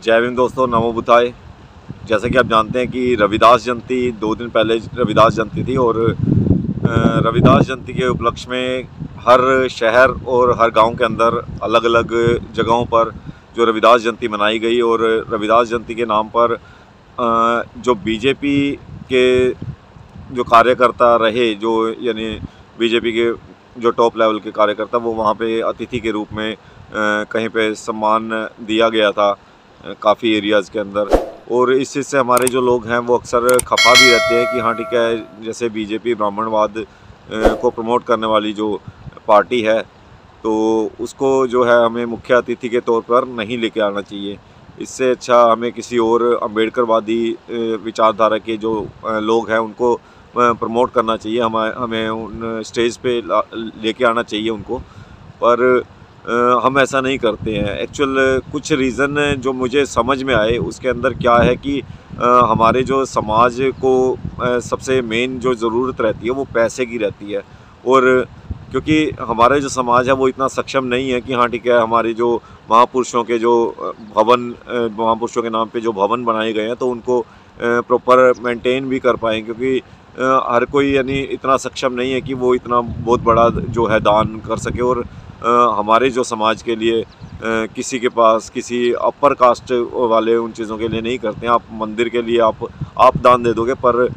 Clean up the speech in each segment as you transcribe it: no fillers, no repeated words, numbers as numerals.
जय भीम दोस्तों, नमो बुद्धाय। जैसे कि आप जानते हैं कि रविदास जयंती 2 दिन पहले रविदास जयंती थी और रविदास जयंती के उपलक्ष्य में हर शहर और हर गांव के अंदर अलग अलग जगहों पर जो रविदास जयंती मनाई गई। और रविदास जयंती के नाम पर जो बीजेपी के जो कार्यकर्ता रहे, जो यानी बीजेपी के जो टॉप लेवल के कार्यकर्ता, वो वहाँ पे अतिथि के रूप में कहीं पे सम्मान दिया गया था काफ़ी एरियाज़ के अंदर। और इस चीज़ से हमारे जो लोग हैं वो अक्सर खफा भी रहते हैं कि हाँ ठीक है, जैसे बीजेपी ब्राह्मणवाद को प्रमोट करने वाली जो पार्टी है, तो उसको जो है हमें मुख्य अतिथि के तौर पर नहीं लेके आना चाहिए। इससे अच्छा हमें किसी और अम्बेडकरवादी विचारधारा के जो लोग हैं उनको प्रमोट करना चाहिए। हमें उन स्टेज पे लेके आना चाहिए उनको। पर हम ऐसा नहीं करते हैं। एक्चुअल कुछ रीज़न जो मुझे समझ में आए उसके अंदर क्या है कि हमारे जो समाज को सबसे मेन जो ज़रूरत रहती है वो पैसे की रहती है। और क्योंकि हमारा जो समाज है वो इतना सक्षम नहीं है कि हाँ ठीक है, हमारे जो महापुरुषों के जो महापुरुषों के नाम पे जो भवन बनाए गए हैं तो उनको प्रॉपर मेंटेन भी कर पाएँ। क्योंकि हर कोई यानी इतना सक्षम नहीं है कि वो इतना बहुत बड़ा जो है दान कर सके। और हमारे जो समाज के लिए किसी के पास किसी अपर कास्ट वाले उन चीज़ों के लिए नहीं करते हैं। आप मंदिर के लिए आप दान दे दोगे, पर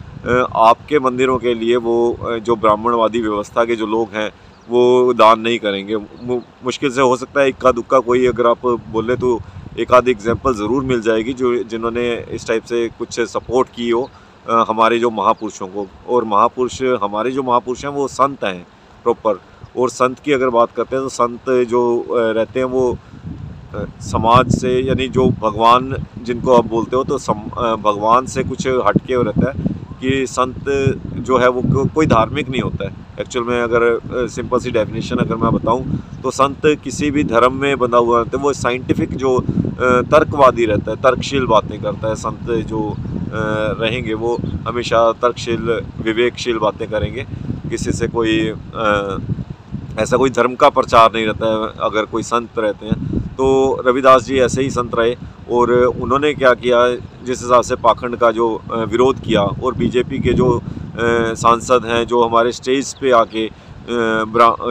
आपके मंदिरों के लिए वो जो ब्राह्मणवादी व्यवस्था के जो लोग हैं वो दान नहीं करेंगे। मुश्किल से हो सकता है इक्का दुक्का कोई अगर आप बोले तो एक आध एग्जांपल ज़रूर मिल जाएगी जो जिन्होंने इस टाइप से कुछ सपोर्ट की हो हमारे जो महापुरुषों को। और हमारे जो महापुरुष हैं वो संत हैं प्रॉपर। और संत की अगर बात करते हैं तो संत जो रहते हैं वो समाज से, यानी जो भगवान जिनको आप बोलते हो, तो भगवान से कुछ हटके हो रहता है कि संत जो है वो कोई धार्मिक नहीं होता है। एक्चुअल में अगर सिंपल सी डेफिनेशन अगर मैं बताऊं तो संत किसी भी धर्म में बंधा हुआ रहता है। वो साइंटिफिक जो तर्कवादी रहता है, तर्कशील बातें करता है। संत जो रहेंगे वो हमेशा तर्कशील विवेकशील बातें करेंगे। किसी से कोई ऐसा कोई धर्म का प्रचार नहीं रहता है अगर कोई संत रहते हैं। तो रविदास जी ऐसे ही संत रहे और उन्होंने क्या किया, जिस हिसाब से पाखंड का जो विरोध किया। और बीजेपी के जो सांसद हैं जो हमारे स्टेज पे आके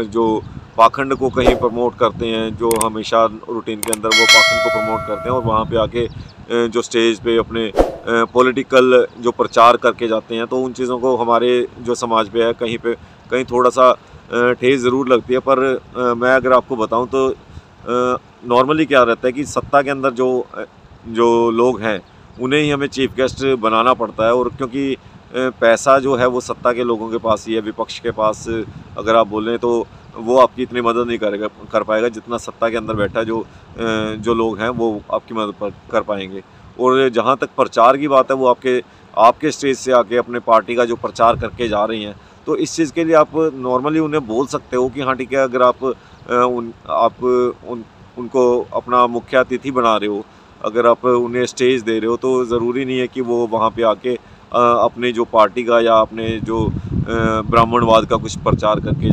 जो पाखंड को कहीं प्रमोट करते हैं, जो हमेशा रूटीन के अंदर वो पाखंड को प्रमोट करते हैं और वहाँ पे आके जो स्टेज पे अपने पॉलिटिकल जो प्रचार करके जाते हैं, तो उन चीज़ों को हमारे जो समाज पे है कहीं थोड़ा सा ठेस ज़रूर लगती है। पर मैं अगर आपको बताऊं तो नॉर्मली क्या रहता है कि सत्ता के अंदर जो लोग हैं उन्हें ही हमें चीफ गेस्ट बनाना पड़ता है। और क्योंकि पैसा जो है वो सत्ता के लोगों के पास ही है, विपक्ष के पास अगर आप बोलें तो वो आपकी इतनी मदद नहीं कर पाएगा जितना सत्ता के अंदर बैठा जो लोग हैं वो आपकी मदद कर पाएंगे। और जहाँ तक प्रचार की बात है, वो आपके स्टेज से आके अपने पार्टी का जो प्रचार करके जा रही हैं, तो इस चीज़ के लिए आप नॉर्मली उन्हें बोल सकते हो कि हाँ ठीक है, अगर आप उनको अपना मुख्य अतिथि बना रहे हो, अगर आप उन्हें स्टेज दे रहे हो, तो ज़रूरी नहीं है कि वो वहाँ पे आके अपने जो पार्टी का या अपने जो ब्राह्मणवाद का कुछ प्रचार करके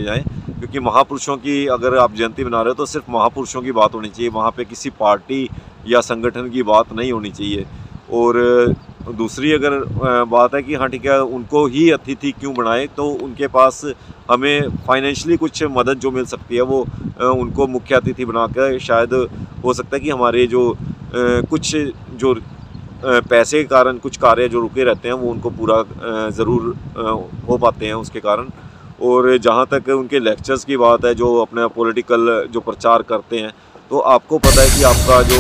जाएं। क्योंकि महापुरुषों की अगर आप जयंती बना रहे हो तो सिर्फ महापुरुषों की बात होनी चाहिए, वहाँ पे किसी पार्टी या संगठन की बात नहीं होनी चाहिए। और दूसरी अगर बात है कि हाँ ठीक है, उनको ही अतिथि क्यों बनाएं, तो उनके पास हमें फाइनेंशियली कुछ मदद जो मिल सकती है वो उनको मुख्य अतिथि बनाकर शायद हो सकता है कि हमारे जो कुछ जो पैसे के कारण कुछ कार्य जो रुके रहते हैं वो उनको पूरा ज़रूर हो पाते हैं उसके कारण। और जहाँ तक उनके लेक्चर्स की बात है, जो अपना पॉलिटिकल जो प्रचार करते हैं, तो आपको पता है कि आपका जो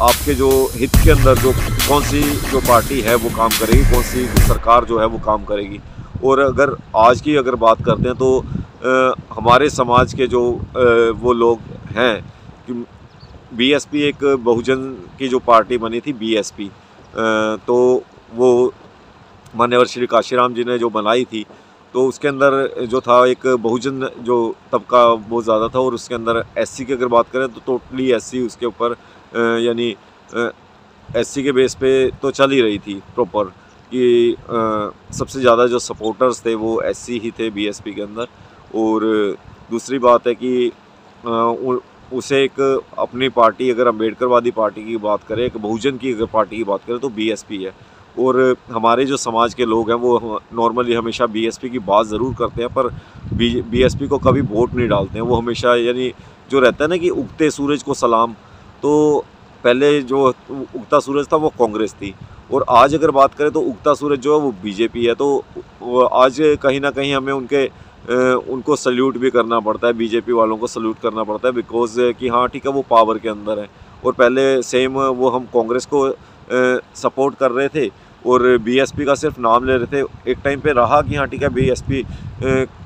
आपके जो हित के अंदर जो कौन सी जो पार्टी है वो काम करेगी, कौन सी सरकार जो है वो काम करेगी। और अगर आज की अगर बात करते हैं तो हमारे समाज के जो वो लोग हैं कि बीएसपी एक बहुजन की जो पार्टी बनी थी बीएसपी, तो वो मान्यवर श्री काशीराम जी ने जो बनाई थी, तो उसके अंदर जो था एक बहुजन जो तबका बहुत ज़्यादा था। और उसके अंदर एससी की अगर बात करें तो टोटली एससी उसके ऊपर यानी एससी के बेस पे तो चल ही रही थी प्रॉपर कि सबसे ज़्यादा जो सपोर्टर्स थे वो एससी ही थे बीएसपी के अंदर। और दूसरी बात है कि उसे एक अपनी पार्टी, अगर अम्बेडकरवादी पार्टी की बात करें, एक बहुजन की अगर पार्टी की बात करें तो बीएसपी है। और हमारे जो समाज के लोग हैं वो नॉर्मली हमेशा बीएसपी की बात ज़रूर करते हैं, पर बीएसपी को कभी वोट नहीं डालते हैं। वो हमेशा यानी जो रहता है ना कि उगते सूरज को सलाम, तो पहले जो उगता सूरज था वो कांग्रेस थी, और आज अगर बात करें तो उगता सूरज जो है वो बीजेपी है। तो वो आज कहीं ना कहीं हमें उनको सल्यूट भी करना पड़ता है, बीजेपी वालों को सल्यूट करना पड़ता है, बिकॉज कि हाँ ठीक है वो पावर के अंदर है। और पहले सेम वो हम कांग्रेस को सपोर्ट कर रहे थे और बीएसपी का सिर्फ नाम ले रहे थे। एक टाइम पे रहा कि हाँ ठीक है बीएसपी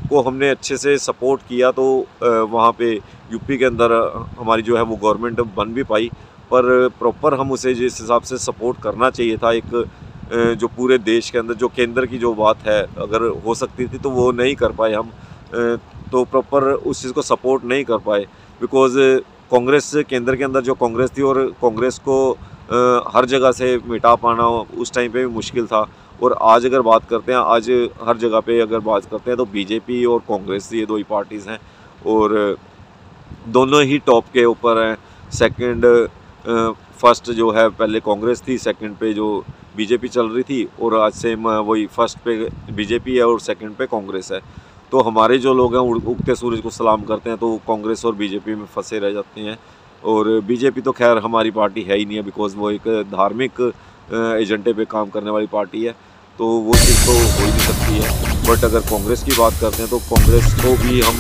को हमने अच्छे से सपोर्ट किया, तो वहाँ पे यूपी के अंदर हमारी जो है वो गवर्नमेंट बन भी पाई, पर प्रॉपर हम उसे जिस हिसाब से सपोर्ट करना चाहिए था, एक जो पूरे देश के अंदर जो केंद्र की जो बात है अगर हो सकती थी तो वो नहीं कर पाए हम। तो प्रॉपर उस चीज़ को सपोर्ट नहीं कर पाए, बिकॉज़ कांग्रेस केंद्र के अंदर जो कांग्रेस थी, और कांग्रेस को हर जगह से मिटा पाना उस टाइम पे भी मुश्किल था। और आज अगर बात करते हैं, आज हर जगह पे अगर बात करते हैं तो बीजेपी और कांग्रेस ये दो ही पार्टीज़ हैं, और दोनों ही टॉप के ऊपर हैं। सेकंड फर्स्ट जो है पहले कांग्रेस थी, सेकंड पे जो बीजेपी चल रही थी, और आज सेम वही फर्स्ट पे बीजेपी है और सेकंड पे कांग्रेस है। तो हमारे जो लोग हैं उगते सूरज को सलाम करते हैं, तो कांग्रेस और बीजेपी में फंसे रह जाते हैं। और बीजेपी तो खैर हमारी पार्टी है ही नहीं है, बिकॉज़ वो एक धार्मिक एजेंडे पे काम करने वाली पार्टी है, तो वो चीज़ तो हो ही नहीं सकती है। बट अगर कांग्रेस की बात करते हैं तो कांग्रेस को भी हम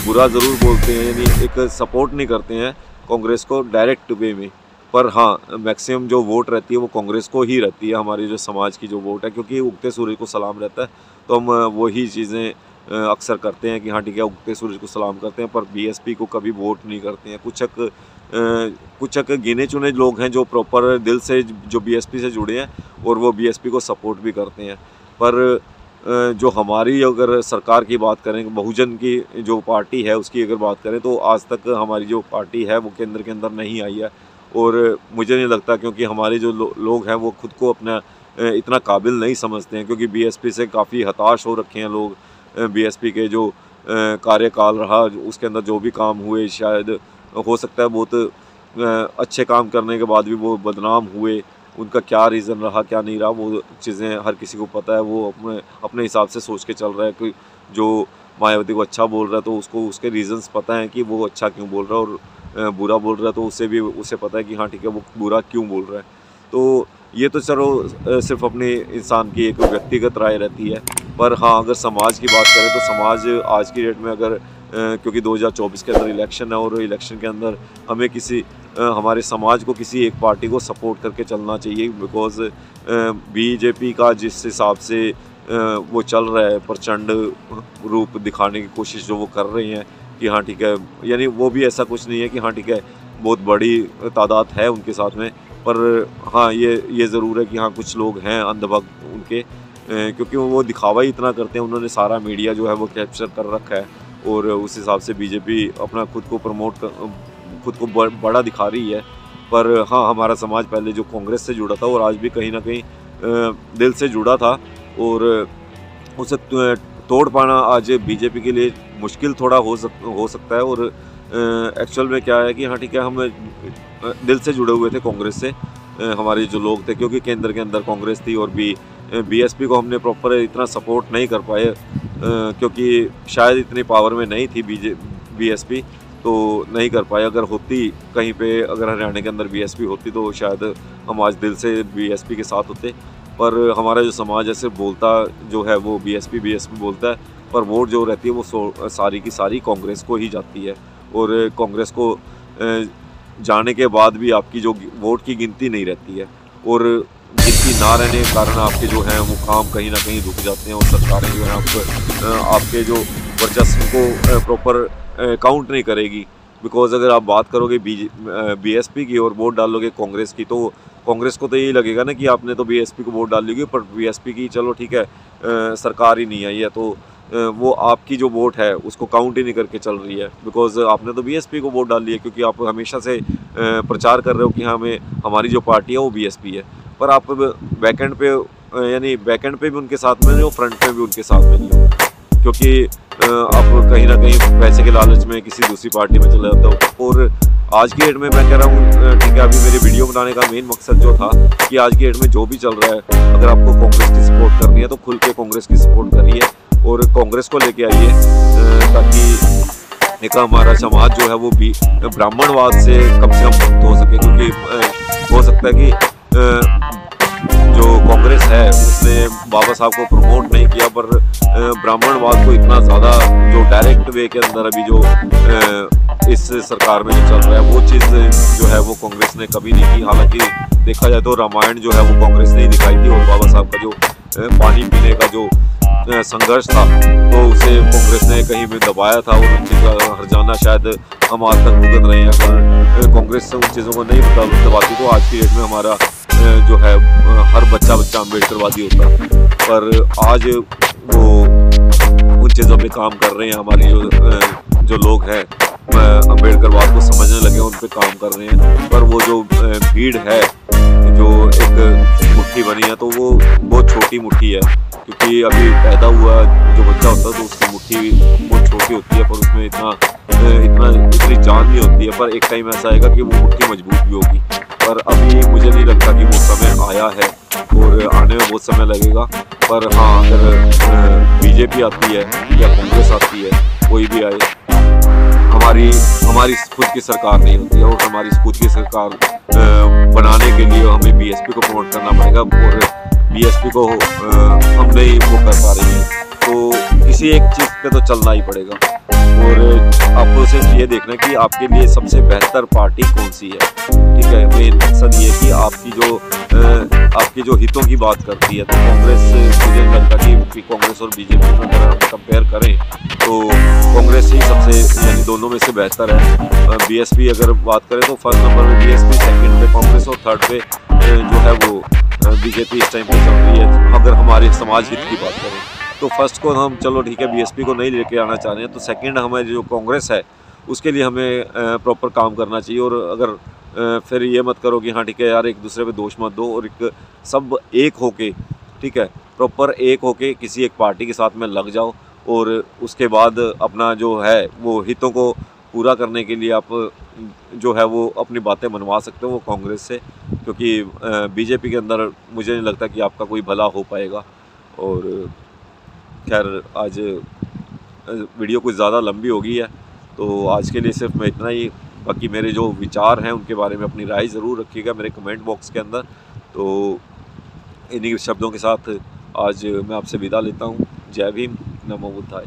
बुरा ज़रूर बोलते हैं, यानी एक सपोर्ट नहीं करते हैं कांग्रेस को डायरेक्ट वे में, पर हाँ मैक्सिमम जो वोट रहती है वो कांग्रेस को ही रहती है, हमारे जो समाज की जो वोट है, क्योंकि उगते सूरज को सलाम रहता है। तो हम वही चीज़ें अक्सर करते हैं कि हाँ ठीक है उगते सूरज को सलाम करते हैं, पर बीएसपी को कभी वोट नहीं करते हैं। कुछ एक गिने चुने लोग हैं जो प्रॉपर दिल से जो बीएसपी से जुड़े हैं और वो बीएसपी को सपोर्ट भी करते हैं। पर जो हमारी अगर सरकार की बात करें, बहुजन की जो पार्टी है उसकी अगर बात करें, तो आज तक हमारी जो पार्टी है वो केंद्र के अंदर नहीं आई है। और मुझे नहीं लगता, क्योंकि हमारे जो लोग हैं वो खुद को अपना इतना काबिल नहीं समझते हैं, क्योंकि बीएसपी से काफ़ी हताश हो रखे हैं लोग। बीएसपी के जो कार्यकाल रहा उसके अंदर जो भी काम हुए, शायद हो सकता है बहुत अच्छे काम करने के बाद भी वो बदनाम हुए। उनका क्या रीज़न रहा क्या नहीं रहा वो चीज़ें हर किसी को पता है, वो अपने हिसाब से सोच के चल रहा है कि जो मायावती को अच्छा बोल रहा है तो उसको उसके रीज़न्स पता है कि वो अच्छा क्यों बोल रहा है, और बुरा बोल रहा है तो उसे पता है कि हाँ ठीक है वो बुरा क्यों बोल रहा है। तो ये तो चलो सिर्फ अपने इंसान की एक व्यक्तिगत राय रहती है, पर हाँ अगर समाज की बात करें तो समाज आज की डेट में अगर क्योंकि 2024 के अंदर इलेक्शन है, और इलेक्शन के अंदर हमें हमारे समाज को किसी एक पार्टी को सपोर्ट करके चलना चाहिए, बिकॉज़ बीजेपी का जिस हिसाब से वो चल रहा है, प्रचंड रूप दिखाने की कोशिश जो वो कर रहे हैं कि हाँ ठीक है, यानी वो भी ऐसा कुछ नहीं है कि हाँ ठीक है बहुत बड़ी तादाद है उनके साथ में, पर हाँ ये ज़रूर है कि हाँ कुछ लोग हैं अंधभक्त उनके, क्योंकि वो दिखावा ही इतना करते हैं। उन्होंने सारा मीडिया जो है वो कैप्चर कर रखा है, और उस हिसाब से बीजेपी अपना खुद को बड़ा दिखा रही है। पर हाँ हमारा समाज पहले जो कांग्रेस से जुड़ा था और आज भी कहीं ना कहीं दिल से जुड़ा था, और उसे तोड़ पाना आज बीजेपी के लिए मुश्किल थोड़ा हो सकता है। और एक्चुअल में क्या है कि हाँ ठीक है हम दिल से जुड़े हुए थे कांग्रेस से, हमारे जो लोग थे, क्योंकि केंद्र के अंदर कांग्रेस थी, और बीएसपी को हमने प्रॉपर इतना सपोर्ट नहीं कर पाए, क्योंकि शायद इतनी पावर में नहीं थी बीएसपी, तो नहीं कर पाए। अगर होती कहीं पे, अगर हरियाणा के अंदर बीएसपी होती तो शायद हम आज दिल से बीएसपी के साथ होते। पर हमारा जो समाज है सिर्फ बोलता जो है वो बीएसपी बोलता है, पर वोट जो रहती है वो सारी की सारी कांग्रेस को ही जाती है, और कांग्रेस को जाने के बाद भी आपकी जो वोट की गिनती नहीं रहती है, और गिनती ना रहने के कारण आपके जो हैं वो काम कहीं ना कहीं रुक जाते हैं, और सरकारें जो हैं आपके जो वर्चस्व को प्रॉपर काउंट नहीं करेगी। बिकॉज अगर आप बात करोगे बीएसपी की और वोट डालोगे कांग्रेस की, तो कांग्रेस को तो यही लगेगा ना कि आपने तो बीएसपी को वोट डाल ली, पर बीएसपी की चलो ठीक है सरकार ही नहीं आई है, तो वो आपकी जो वोट है उसको काउंट ही नहीं करके चल रही है, बिकॉज आपने तो बीएसपी को वोट डाल ली है, क्योंकि आप हमेशा से प्रचार कर रहे हो कि हमारी जो पार्टी है वो बीएसपी है, पर आप बैकएंड पे यानी बैकएंड पे भी उनके साथ में नहीं हो, फ्रंट पे भी उनके साथ में नहीं हो। क्योंकि अब कहीं ना कहीं पैसे के लालच में किसी दूसरी पार्टी में चला जाता हूँ। और आज की डेट में मैं कह रहा हूँ, ठीक है, अभी मेरी वीडियो बनाने का मेन मकसद जो था कि आज की डेट में जो भी चल रहा है, अगर आपको कांग्रेस की सपोर्ट करनी है तो खुल के कांग्रेस की सपोर्ट करिए और कांग्रेस को लेके आइए, ताकि एक हमारा समाज जो है वो भी ब्राह्मणवाद से कम मुक्त हो सके। क्योंकि हो सकता है कि जो कांग्रेस है उसने बाबा साहब को प्रमोट नहीं किया, पर ब्राह्मणवाद को इतना ज़्यादा जो डायरेक्ट वे के अंदर अभी जो इस सरकार में जो चल रहा है वो चीज़ जो है वो कांग्रेस ने कभी नहीं की। हालांकि देखा जाए तो रामायण जो है वो कांग्रेस ने ही दिखाई थी, और बाबा साहब का जो पानी पीने का जो संघर्ष था तो उसे कांग्रेस ने कहीं में दबाया था, और उनकी हरजाना शायद हम आज तक भुगत रहे हैं। अगर कांग्रेस उन चीज़ों को नहीं दबाती तो आज की डेट में हमारा जो है हर बच्चा अम्बेडकरवादी होता। पर आज वो उन चीज़ों पे काम कर रहे हैं, हमारी जो लोग हैं अम्बेडकरवाद को समझने लगे, उन पे काम कर रहे हैं। पर वो जो भीड़ है जो एक मुट्ठी बनी है तो वो बहुत छोटी मुट्ठी है, क्योंकि अभी पैदा हुआ जो बच्चा होता है तो उसकी मुट्ठी बहुत छोटी होती है, पर उसमें इतनी जान नहीं होती है। पर एक टाइम ऐसा आएगा कि वो मुट्ठी मजबूत भी होगी, पर अभी मुझे नहीं लगता कि वो समय आया है और आने में बहुत समय लगेगा। पर हाँ, अगर बीजेपी आती है या कांग्रेस आती है, कोई भी आए, हमारी खुद की सरकार नहीं होती है, और हमारी खुद की सरकार बनाने के लिए हमें बीएसपी को प्रमोट करना पड़ेगा, और बीएसपी को हम नहीं वो कर पा रही है, तो किसी एक चीज़ पे तो चलना ही पड़ेगा। और आपको सिर्फ ये देखना है कि आपके लिए सबसे बेहतर पार्टी कौन सी है, ठीक है। मेन मकसद ये कि आपकी जो हितों की बात करती है, तो कांग्रेस, मुझे लगता कि कांग्रेस और बीजेपी में अगर हम कंपेयर करें तो कांग्रेस ही सबसे, यानी दोनों में से बेहतर है। बीएसपी अगर बात करें तो फर्स्ट नंबर में बीएसपी, सेकंड पे कांग्रेस और थर्ड पे जो है वो बीजेपी इस टाइम पे चल रही है। अगर हमारे समाज हित की बात करें तो फर्स्ट को हम चलो ठीक है बीएसपी को नहीं लेके आना चाह रहे हैं, तो सेकंड हमारी जो कांग्रेस है उसके लिए हमें प्रॉपर काम करना चाहिए। और अगर फिर ये मत करो कि हाँ ठीक है यार एक दूसरे पे दोष मत दो, और एक सब एक होके, ठीक है, प्रॉपर एक होके किसी एक पार्टी के साथ में लग जाओ, और उसके बाद अपना जो है वो हितों को पूरा करने के लिए आप जो है वो अपनी बातें मनवा सकते हो वो कांग्रेस से, क्योंकि बीजेपी के अंदर मुझे नहीं लगता कि आपका कोई भला हो पाएगा। और खैर आज वीडियो कुछ ज़्यादा लंबी हो गई है, तो आज के लिए सिर्फ मैं इतना ही। बाकी मेरे जो विचार हैं उनके बारे में अपनी राय ज़रूर रखिएगा मेरे कमेंट बॉक्स के अंदर। तो इन्हीं शब्दों के साथ आज मैं आपसे विदा लेता हूँ। जय भीम, नमो बुद्धाय।